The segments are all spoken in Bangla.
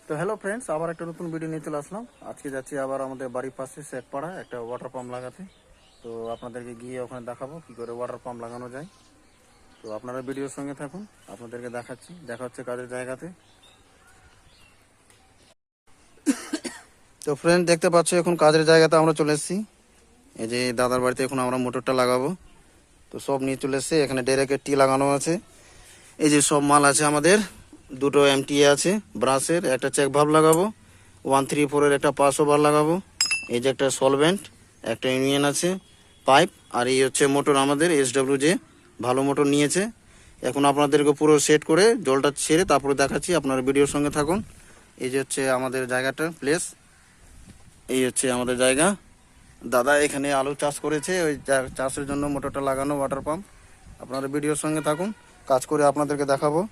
তো হ্যালো ফ্রেন্ডস, আবার একটা নতুন ভিডিও নিয়ে চলে আসলাম। আজকে যাচ্ছি আবার আমাদের বাড়ির পাশে শেখপাড়া একটা ওয়াটার পাম্প লাগাতে। তো আপনাদেরকে গিয়ে ওখানে দেখাবো কী করে ওয়াটার পাম্প লাগানো যায়। তো আপনারা ভিডিওর সঙ্গে থাকুন, আপনাদেরকে দেখাচ্ছি। দেখা হচ্ছে কাজের জায়গাতে। তো ফ্রেন্ড, দেখতে পাচ্ছ এখন কাজের জায়গাতে আমরা চলে এসেছি। এই যে দাদার বাড়িতে এখন আমরা মোটরটা লাগাবো। তো সব নিয়ে চলে এসেছে। এখানে ডেরেকের টি লাগানো আছে। এই যে সব মাল আছে আমাদের। দুটো এমটিএ আছে ব্রাশের, একটা চেক ভাব লাগাবো। 134-এর একটা পাস ওভার লাগাবো। এই যে একটা সলভেন্ট, একটা ইউনিয়ন আছে, পাইপ, আর এই হচ্ছে মোটর আমাদের SWJ ভালো মোটর নিয়েছে। এখন আপনাদেরকে পুরো সেট করে জলটা ছেড়ে তারপরে দেখাচ্ছি, আপনারা ভিডিওর সঙ্গে থাকুন। এই যে হচ্ছে আমাদের জায়গাটা প্লেস, এই হচ্ছে আমাদের জায়গা। দাদা এখানে আলু চাষ করেছে, ওই চাষের জন্য মোটরটা লাগানো ওয়াটার পাম্প। আপনারা ভিডিওর সঙ্গে থাকুন, কাজ করে আপনাদেরকে দেখাবো।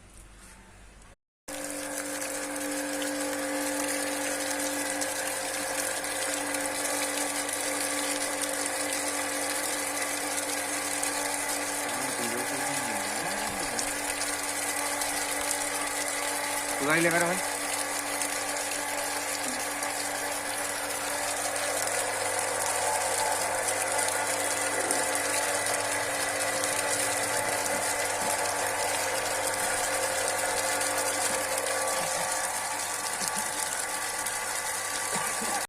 কোথায় লেখা ভাই?